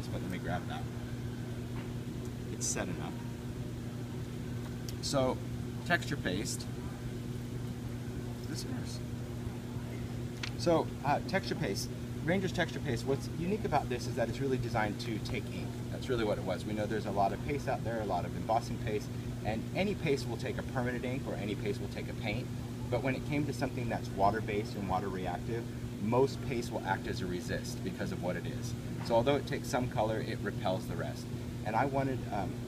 is, but let me grab that. It's set enough. So, texture paste. This is yours. So, texture paste. Ranger's texture paste, what's unique about this is that it's really designed to take ink. That's really what it was. We know there's a lot of paste out there, a lot of embossing paste, and any paste will take a permanent ink or any paste will take a paint. But when it came to something that's water-based and water-reactive, most paste will act as a resist because of what it is. So although it takes some color, it repels the rest. And I wanted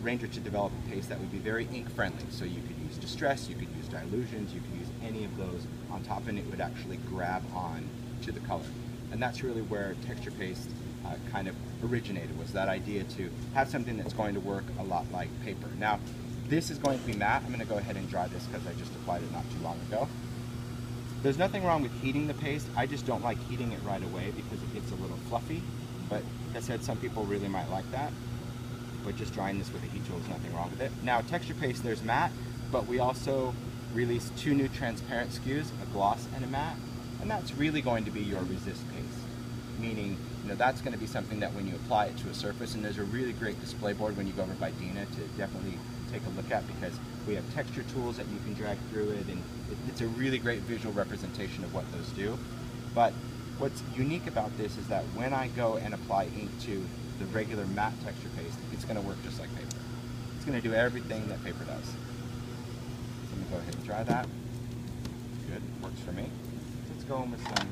Ranger to develop a paste that would be very ink-friendly. So you could use distress, you could use dilutions, you could use any of those on top, and it would actually grab on to the color. And that's really where texture paste kind of originated, was that idea to have something that's going to work a lot like paper. Now, this is going to be matte. I'm going to go ahead and dry this because I just applied it not too long ago. There's nothing wrong with heating the paste. I just don't like heating it right away because it gets a little fluffy. But like I said, some people really might like that. But just drying this with a heat tool is nothing wrong with it. Now, texture paste, there's matte, but we also released 2 new transparent SKUs, a gloss and a matte. And that's really going to be your resist paste, meaning that's going to be something that when you apply it to a surface, and there's a really great display board when you go over by Dina to definitely take a look at, because we have texture tools that you can drag through it, and it's a really great visual representation of what those do. But what's unique about this is that when I go and apply ink to the regular matte texture paste, it's going to work just like paper. It's going to do everything that paper does. So I'm going to go ahead and try that. Good, works for me. Let's go in with some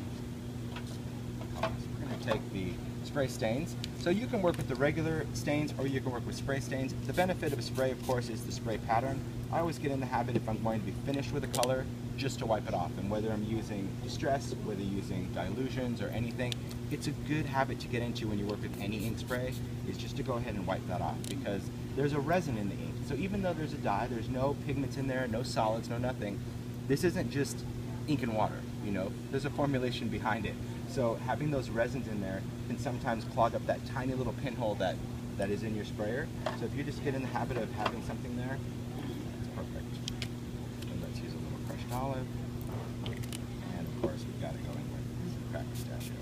colors. We're going to take the spray stains. So you can work with the regular stains or you can work with spray stains. The benefit of a spray, of course, is the spray pattern. I always get in the habit, if I'm going to be finished with a color, just to wipe it off. And whether I'm using distress, whether using dilutions or anything, it's a good habit to get into when you work with any ink spray, is just to go ahead and wipe that off, because there's a resin in the ink. So even though there's a dye, there's no pigments in there, no solids, no nothing, this isn't just ink and water, there's a formulation behind it. So having those resins in there can sometimes clog up that tiny little pinhole that is in your sprayer. So if you just get in the habit of having something there, it's perfect. And let's use a little crushed olive. And of course we've got to go in with some cracked pistachio.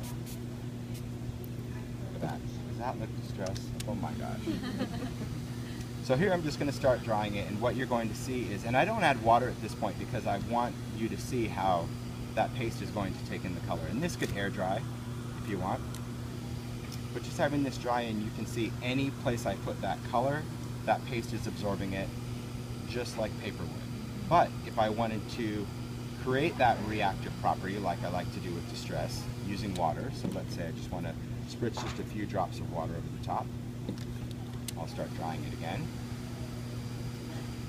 Look at that. Does that look distressed? Oh my gosh. So here I'm just going to start drying it, and what you're going to see is, and I don't add water at this point because I want you to see how that paste is going to take in the color. And this could air dry if you want. But just having this dry in, you can see any place I put that color, that paste is absorbing it just like paper would. But if I wanted to create that reactive property like I like to do with distress using water, so let's say I just want to spritz just a few drops of water over the top, I'll start drying it again.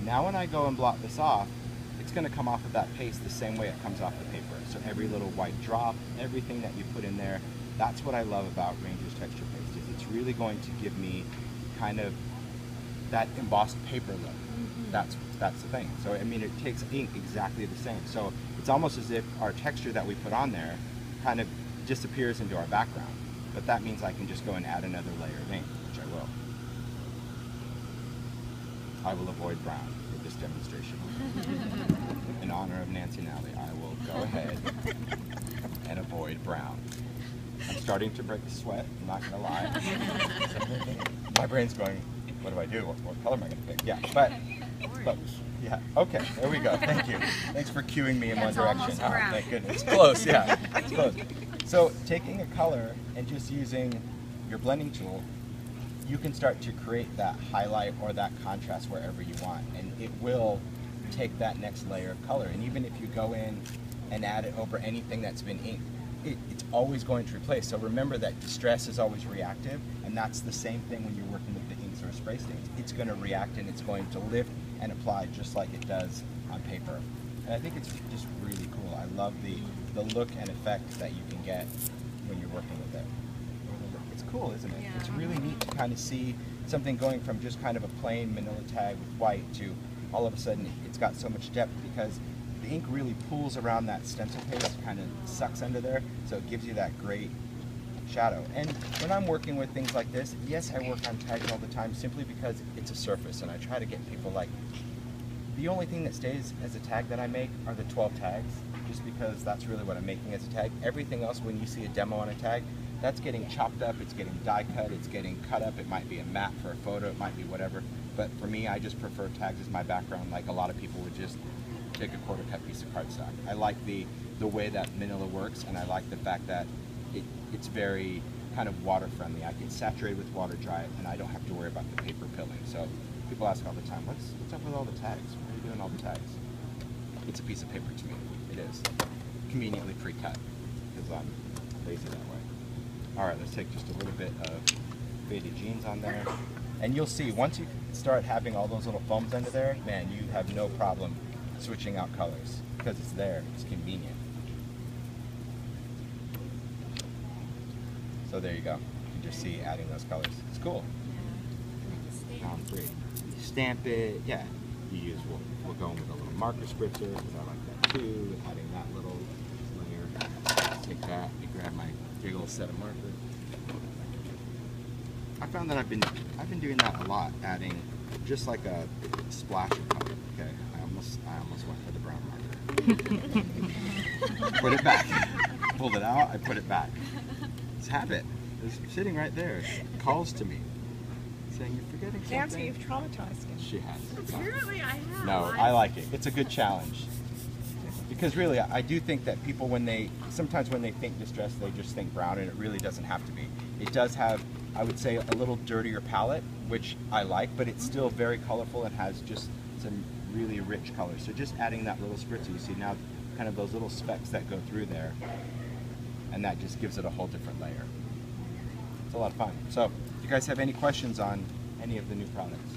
Now when I go and blot this off, it's going to come off of that paste the same way it comes off the paper. So every little white drop, everything that you put in there, that's what I love about Ranger's texture paste, is it's really going to give me kind of that embossed paper look. That's the thing. So I mean, it takes ink exactly the same. So it's almost as if our texture that we put on there kind of disappears into our background. But that means I can just go and add another layer of ink, which I will. I will avoid brown for this demonstration. In honor of Nancy Nally, I will go ahead and avoid brown. I'm starting to break a sweat, I'm not going to lie. My brain's going, what do I do? What color am I going to pick? Yeah, but yeah, okay, there we go. Thank you. Thanks for cueing me in one direction. Oh, thank goodness. It's close, yeah, it's close. So taking a color and just using your blending tool, you can start to create that highlight or that contrast wherever you want, and it will take that next layer of color. And even if you go in and add it over anything that's been inked, it's always going to replace. So remember that distress is always reactive, and that's the same thing when you're working with the inks or spray stains. It's going to react and it's going to lift and apply just like it does on paper. And I think it's just really cool. I love the look and effect that you can get when you're working with it. It's cool, isn't it? Yeah. It's really neat to kind of see something going from just kind of a plain manila tag with white to all of a sudden it's got so much depth, because the ink really pools around that stencil paste, kind of sucks under there, so it gives you that great shadow. And when I'm working with things like this, yes, I work on tags all the time simply because it's a surface, and I try to get people like, the only thing that stays as a tag that I make are the 12 tags, just because that's really what I'm making as a tag. Everything else, when you see a demo on a tag, that's getting chopped up, it's getting die cut, it's getting cut up, it might be a matte for a photo, it might be whatever. But for me, I just prefer tags as my background, like a lot of people would just take a quarter cut piece of cardstock. I like the way that manila works, and I like the fact that it's very kind of water friendly. I can saturate with water, dry it, and I don't have to worry about the paper pilling. So people ask all the time, what's up with all the tags? Why are you doing all the tags? It's a piece of paper to me. It is. Conveniently pre-cut, because I'm lazy that way. All right, let's take just a little bit of faded jeans on there. And you'll see, once you start having all those little foams under there, man, you have no problem switching out colors, because it's there, it's convenient. So there you go. You can just see adding those colors. It's cool. Free. You stamp it, yeah. We'll go in with a little marker spritzer, because I like that too. Adding that little layer. Take that and grab my big old set of markers. I found that I've been doing that a lot, adding just like a splash of color. Okay, I almost went for the brown marker. Put it back. Pulled it out, I put it back. It's habit. It's sitting right there. It calls to me, saying you're forgetting something. Nancy, you've traumatized him. She has. Apparently I have. No, I like it. It's a good challenge. Because really, I do think that people, sometimes when they think distress, they just think brown, and it really doesn't have to be. It does have, I would say, a little dirtier palette, which I like, but it's still very colorful and has just some really rich colors. So just adding that little spritzer, you see now kind of those little specks that go through there, and that just gives it a whole different layer. It's a lot of fun. So, do you guys have any questions on any of the new products?